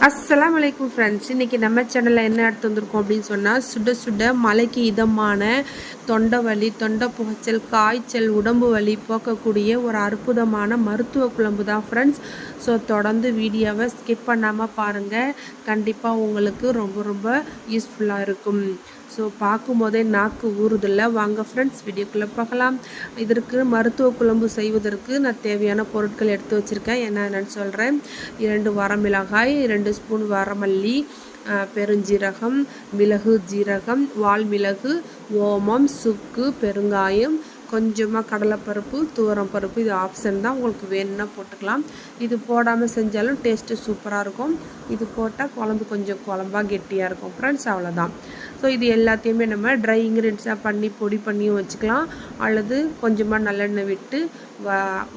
அஸ்ஸலாமு அலைக்கும் ஃப்ரெண்ட்ஸ். இன்றைக்கி நம்ம சேனலில் என்ன எடுத்து வந்திருக்கோம் அப்படின்னு சொன்னால், சுட சுட மலைக்கு இதமான தொண்டை வலி, தொண்டை புகைச்சல், காய்ச்சல், உடம்பு வலி போக்கக்கூடிய ஒரு அற்புதமான மருத்துவ குழம்பு தான் ஃப்ரெண்ட்ஸ். ஸோ தொடர்ந்து வீடியோவை ஸ்கிப் பண்ணாமல் பாருங்கள். கண்டிப்பாக உங்களுக்கு ரொம்ப ரொம்ப யூஸ்ஃபுல்லாக இருக்கும். ஸோ பார்க்கும்போதே நாக்கு ஊறுதில்ல. வாங்க ஃப்ரெண்ட்ஸ் வீடியோக்குள்ளே பார்க்கலாம். இதற்கு மருத்துவ குழம்பு செய்வதற்கு நான் தேவையான பொருட்கள் எடுத்து வச்சுருக்கேன். என்னென்னு சொல்கிறேன். 2 வரமிளகாய், 2 ஸ்பூன் வரமல்லி, பெருஞ்சீரகம், மிளகு, ஜீரகம், வால்மிளகு, ஓமம், சுக்கு, பெருங்காயம், கொஞ்சமாக கடலைப்பருப்பு, துவரம் பருப்பு. இது ஆப்ஷன் தான், உங்களுக்கு வேணும்னா போட்டுக்கலாம். இது போடாமல் செஞ்சாலும் டேஸ்ட்டு சூப்பராக இருக்கும். இது போட்டால் குழம்பு கொஞ்சம் குழம்பாக கெட்டியாக இருக்கும் ஃப்ரெண்ட்ஸ். அவ்வளோதான். ஸோ இது எல்லாத்தையுமே நம்ம ட்ரை இன்க்ரீடியன்ஸாக பண்ணி பொடி பண்ணியும் வச்சுக்கலாம், அல்லது கொஞ்சமாக நல்லெண்ணெய் விட்டு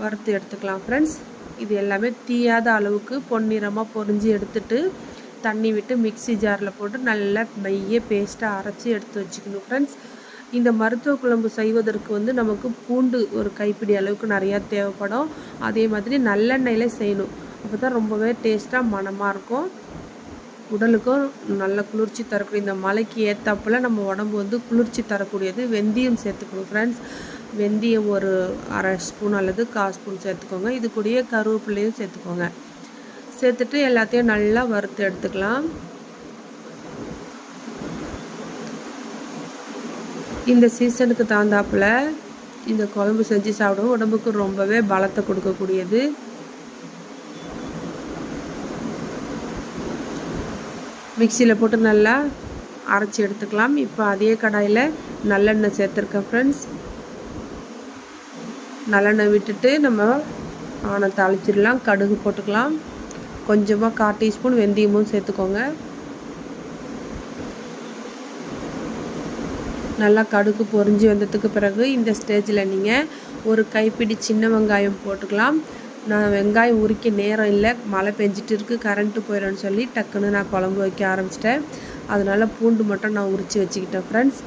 வறுத்து எடுத்துக்கலாம் ஃப்ரெண்ட்ஸ். இது எல்லாமே தீயாத அளவுக்கு பொன்னிறமாக பொரிஞ்சு எடுத்துட்டு தண்ணி விட்டு மிக்சி ஜாரில் போட்டு நல்லா மைய பேஸ்ட்டாக அரைச்சி எடுத்து வச்சுக்கணும் ஃப்ரெண்ட்ஸ். இந்த மருத்துவ குழம்பு செய்வதற்கு நமக்கு பூண்டு ஒரு கைப்பிடி அளவுக்கு நிறையா தேவைப்படும். அதே மாதிரி நல்லெண்ணெயில் செய்யணும். அப்போ தான் ரொம்பவே டேஸ்ட்டாக மணமாக இருக்கும். உடலுக்கும் நல்ல குளிர்ச்சி தரக்கூடிய இந்த மலைக்கு ஏற்றாப்பில் நம்ம உடம்பு குளிர்ச்சி தரக்கூடியது. வெந்தயம் சேர்த்துக்கணும் ஃப்ரெண்ட்ஸ். வெந்தயம் ஒரு அரை ஸ்பூன் அல்லது 1/4 ஸ்பூன் சேர்த்துக்கோங்க. இது கூடயே கருவேப்பிலையும் சேர்த்துக்கோங்க. சேர்த்துட்டு எல்லாத்தையும் நல்லா வறுத்து எடுத்துக்கலாம். இந்த சீசனுக்கு தகுந்தாப்பில் இந்த குழம்பு செஞ்சு சாப்பிடுவோம். உடம்புக்கு ரொம்பவே பலத்தை கொடுக்கக்கூடியது. மிக்சியில் போட்டு நல்லா அரைச்சி எடுத்துக்கலாம். இப்போ அதே கடாயில் நல்லெண்ணெய் சேர்த்துருக்கேன் ஃப்ரெண்ட்ஸ். நல்லெண்ணெய் விட்டுட்டு நம்ம தாளிச்சிடலாம். கடுகு போட்டுக்கலாம். கொஞ்சமாக 1/4 டீஸ்பூன் வெந்தயமும் சேர்த்துக்கோங்க. நல்லா கடுகு பொரிஞ்சு வந்ததுக்கு பிறகு இந்த ஸ்டேஜில் நீங்கள் ஒரு கைப்பிடி சின்ன வெங்காயம் போட்டுக்கலாம். நான் வெங்காயம் உரிக்க நேரம் இல்லை, மழை பெஞ்சிட்டு இருக்குது, கரண்ட்டு போயிடும்னு சொல்லி டக்குன்னு நான் குழம்பு வைக்க ஆரம்பிச்சிட்டேன். அதனால் பூண்டு மட்டும் நான் உரித்து வச்சுக்கிட்டேன் ஃப்ரெண்ட்ஸ்.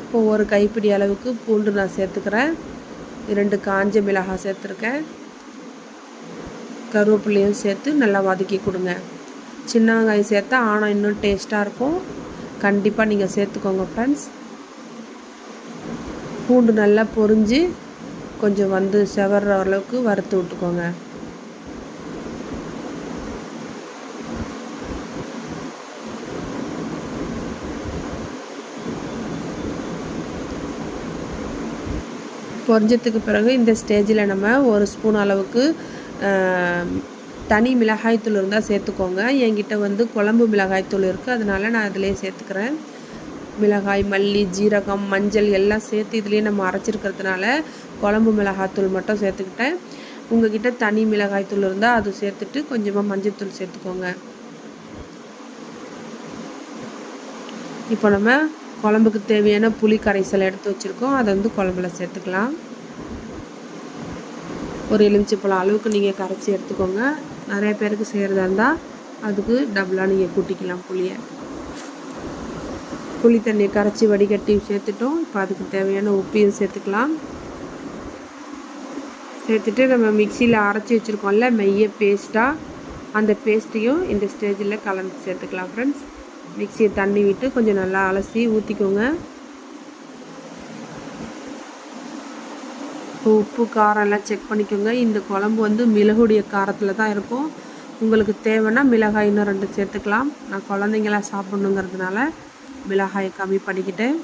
இப்போது ஒரு கைப்பிடி அளவுக்கு பூண்டு நான் சேர்த்துக்கிறேன். 2 காஞ்ச மிளகாய் சேர்த்துருக்கேன். கருவேப்பிலையும் சேர்த்து நல்லா வதக்கி கொடுங்க. சின்ன வெங்காயம் சேர்த்தா ஆனால் இன்னும் டேஸ்ட்டாக இருக்கும். கண்டிப்பாக நீங்கள் சேர்த்துக்கோங்க ஃப்ரெண்ட்ஸ். பூண்டு நல்லா பொரிஞ்சு கொஞ்சம் செவர்ற அளவுக்கு வறுத்து விட்டுக்கோங்க. பொரிஞ்சதுக்கு பிறகு இந்த ஸ்டேஜில் நம்ம 1 ஸ்பூன் அளவுக்கு தனி மிளகாய்த்தூள் இருந்தால் சேர்த்துக்கோங்க. என்கிட்ட குழம்பு மிளகாய்த்தூள் இருக்குது, அதனால் நான் அதிலே சேர்த்துக்கிறேன். மிளகாய், மல்லி, ஜீரகம், மஞ்சள் எல்லாம் சேர்த்து இதுலேயே நம்ம அரைச்சிருக்கிறதுனால குழம்பு மிளகாய்த்தூள் மட்டும் சேர்த்துக்கிட்டேன். உங்கள்கிட்ட தனி மிளகாய்த்தூள் இருந்தால் அது சேர்த்துட்டு கொஞ்சமாக மஞ்சள்தூள் சேர்த்துக்கோங்க. இப்போ நம்ம குழம்புக்கு தேவையான புளி கரைசல் எடுத்து வச்சுருக்கோம். அதை குழம்புல சேர்த்துக்கலாம். ஒரு எலுமிச்சைப்பழம் அளவுக்கு நீங்கள் கரைச்சி எடுத்துக்கோங்க. நிறைய பேருக்கு செய்கிறதா இருந்தால் அதுக்கு டபுளாக நீங்கள் கூட்டிக்கலாம் புளியை. புளி தண்ணியை கரைச்சி வடிகட்டி சேர்த்துட்டோம். இப்போ அதுக்கு தேவையான உப்பையும் சேர்த்துக்கலாம். சேர்த்துட்டு நம்ம மிக்சியில் அரைச்சி வச்சுருக்கோம்ல மைய பேஸ்ட்டாக, அந்த பேஸ்ட்டையும் இந்த ஸ்டேஜில் கலந்து சேர்த்துக்கலாம் ஃப்ரெண்ட்ஸ். மிக்சியை தண்ணி விட்டு கொஞ்சம் நல்லா அலசி ஊற்றிக்கோங்க. உப்பு காரம் எல்லாம் செக் பண்ணிக்கோங்க. இந்த குழம்பு மிளகுடைய காரத்தில் தான் இருக்கும். உங்களுக்கு தேவைன்னா மிளகாய் இன்னும் 2 சேர்த்துக்கலாம். நான் குழந்தைங்களாம் சாப்பிட்ணுங்கிறதுனால மிளகாயை கம்மி பண்ணிக்கிட்டேன்.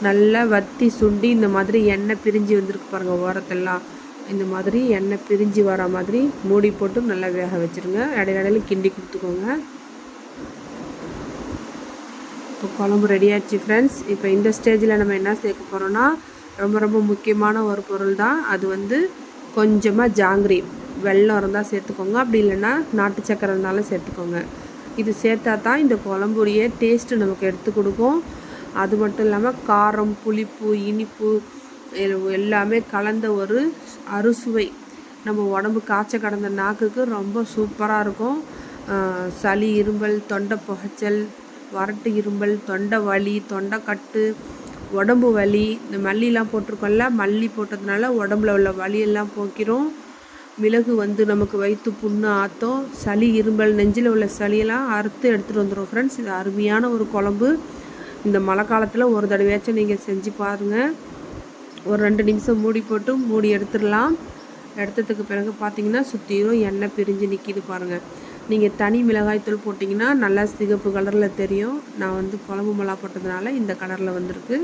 நல்லா வத்தி சுண்டி இந்த மாதிரி எண்ணெய் பிரிஞ்சு வந்திருக்கு பாருங்கள். ஓரத்தெல்லாம் இந்த மாதிரி எண்ணெய் பிரிஞ்சு வர மாதிரி மூடி போட்டு நல்லா வேக வச்சுருங்க. இடையில கிண்டி கொடுத்துக்கோங்க. இப்போ குழம்பு ரெடி ஆகிடுச்சு ஃப்ரெண்ட்ஸ். இப்போ இந்த ஸ்டேஜில் நம்ம என்ன சேர்க்க போகிறோன்னா, ரொம்ப ரொம்ப முக்கியமான ஒரு பொருள் தான் அது. கொஞ்சமாக ஜாங்கிரி வெல்லம் இருந்தால் சேர்த்துக்கோங்க. அப்படி இல்லைன்னா நாட்டு சக்கரை இருந்தாலும் சேர்த்துக்கோங்க. இது சேர்த்தா தான் இந்த குழம்புடைய டேஸ்ட்டு நமக்கு எடுத்து கொடுக்கும். அது மட்டும் இல்லாமல் காரம், புளிப்பு, இனிப்பு எல்லாமே கலந்த ஒரு அறுசுவை. நம்ம உடம்பு காய்ச்ச கடந்த நாக்குக்கு ரொம்ப சூப்பராக இருக்கும். சளி, இருமல், தொண்டை புகைச்சல், வறட்டு இருமல், தொண்டை வலி, தொண்டைக்கட்டு, உடம்பு வலி, இந்த மல்லிலாம் போட்டிருக்கோம்ல, மல்லி போட்டதுனால உடம்புல உள்ள வலியெல்லாம் போக்கிரும். மிளகு வந்து நமக்கு வயிற்று புண்ணு ஆற்றும், சளி இருமல் நெஞ்சில் உள்ள சளியெல்லாம் அறுத்து எடுத்துகிட்டு வந்துடும் ஃப்ரெண்ட்ஸ். இது அருமையான ஒரு குழம்பு. இந்த மழை காலத்தில் ஒரு தடவையாச்சும் நீங்கள் செஞ்சு பாருங்கள். ஒரு 2 நிமிஷம் மூடி போட்டு மூடி எடுத்துடலாம். எடுத்ததுக்கு பிறகு பார்த்தீங்கன்னா சுற்றிலும் எண்ணெய் பிரிஞ்சு நிற்கிது பாருங்கள். நீங்கள் தனி மிளகாய்த்தூள் போட்டிங்கன்னா நல்லா சிகப்பு கலரில் தெரியும். நான் வந்து குழம்பு மிளகா போட்டதுனால இந்த கலரில் வந்திருக்கு.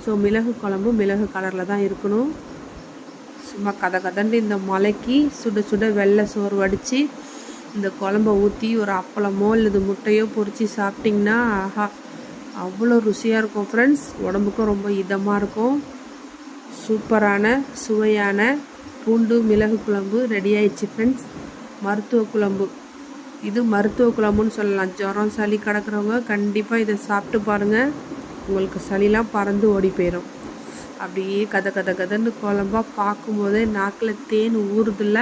ஸோ மிளகு குழம்பு மிளகு கலரில் தான் இருக்கணும். சும்மா கதன்னு இந்த மலைக்கு சுட சுட வெள்ளை சோறு வடித்து இந்த குழம்ப ஊற்றி ஒரு அப்பளமோ இல்லது முட்டையோ பொரித்து சாப்பிட்டிங்கன்னா ஆஹா அவ்வளோ ருசியாக இருக்கும் ஃப்ரெண்ட்ஸ். உடம்புக்கும் ரொம்ப இதமாக இருக்கும். சூப்பரான சுவையான பூண்டு மிளகு குழம்பு ரெடி ஆயிடுச்சு ஃப்ரெண்ட்ஸ். மருத்துவ குழம்பு, இது மருத்துவ குழம்புன்னு சொல்லலாம். ஜுரம் சளி கிடக்கிறவங்க கண்டிப்பாக இதை சாப்பிட்டு பாருங்கள். உங்களுக்கு சளிலாம் பறந்து ஓடி போயிடும். அப்படியே கதன்னு குழம்பாக பார்க்கும்போதே நாக்கில் தேன் ஊறுதில்ல.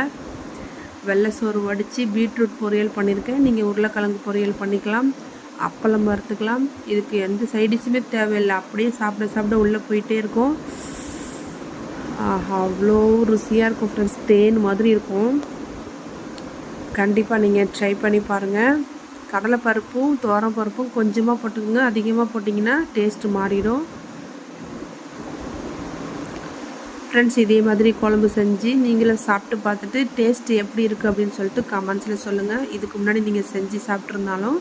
வெள்ளை சோறு வடித்து பீட்ரூட் பொரியல் பண்ணியிருக்கேன். நீங்கள் உருளைக்கிழங்கு பொரியல் பண்ணிக்கலாம், அப்பளம் வறுத்துக்கலாம். இதுக்கு எந்த சைடிஷுமே தேவையில்லை. அப்படியே சாப்பிட உள்ளே போயிட்டே இருக்கும். அவ்வளோ ருசியாக இருக்கும் ஃப்ரெண்ட்ஸ். தேன் மாதிரி இருக்கும். கண்டிப்பாக நீங்கள் ட்ரை பண்ணி பாருங்கள். கடலைப்பருப்பும் பருப்பும் கொஞ்சமாக போட்டுக்கோங்க. அதிகமாக போட்டிங்கன்னா டேஸ்ட்டு மாறிடும் ஃப்ரெண்ட்ஸ். இதே மாதிரி குழம்பு செஞ்சு நீங்களும் சாப்பிட்டு பார்த்துட்டு டேஸ்ட்டு எப்படி இருக்குது அப்படின்னு சொல்லிட்டு கமெண்ட்ஸில் சொல்லுங்கள். இதுக்கு முன்னாடி நீங்கள் செஞ்சு சாப்பிட்ருந்தாலும்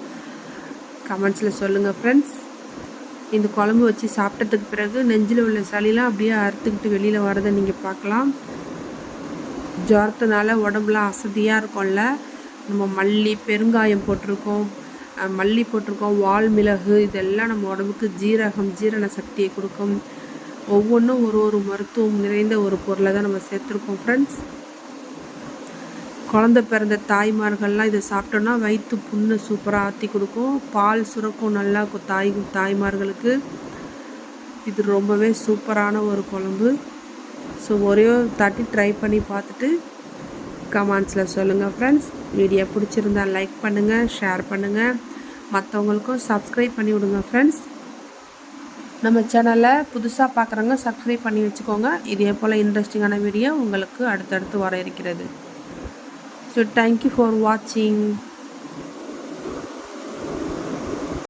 கமெண்ட்ஸில் சொல்லுங்கள் ஃப்ரெண்ட்ஸ். இந்த குழம்பு வச்சு சாப்பிட்டதுக்கு பிறகு நெஞ்சில் உள்ள சளிலாம் அப்படியே அறுத்துக்கிட்டு வெளியில் வரதை நீங்கள் பார்க்கலாம். ஜுரத்தினால உடம்புலாம் அசதியாக இருக்கும்ல. நம்ம மல்லி பெருங்காயம் போட்டிருக்கோம், வால் மிளகு, இதெல்லாம் நம்ம உடம்புக்கு ஜீரண சக்தியை கொடுக்கும். ஒவ்வொன்றும் ஒரு மருத்துவம் நிறைந்த ஒரு பொருளை தான் நம்ம சேர்த்துருக்கோம் ஃப்ரெண்ட்ஸ். குழந்தை பிறந்த தாய்மார்கள்லாம் இதை சாப்பிட்டோன்னா வயிற்று புண்ணு சூப்பராக ஆற்றி கொடுக்கும். பால் சுரக்கும் நல்லா தாய்மார்களுக்கு. இது ரொம்பவே சூப்பரான ஒரு குழம்பு. ஸோ ஒரே தாட்டி ட்ரை பண்ணி பார்த்துட்டு கமெண்ட்ஸில் சொல்லுங்கள் ஃப்ரெண்ட்ஸ். வீடியோ பிடிச்சிருந்தால் லைக் பண்ணுங்கள், ஷேர் பண்ணுங்கள், மற்றவங்களுக்கும் சப்ஸ்கிரைப் பண்ணி விடுங்க ஃப்ரெண்ட்ஸ். நம்ம சேனலை புதுசாக பார்க்குறவங்க சப்ஸ்கிரைப் பண்ணி வச்சுக்கோங்க. இதே போல் இன்ட்ரெஸ்டிங்கான வீடியோ உங்களுக்கு அடுத்தடுத்து வர இருக்கிறது. So thank you for watching.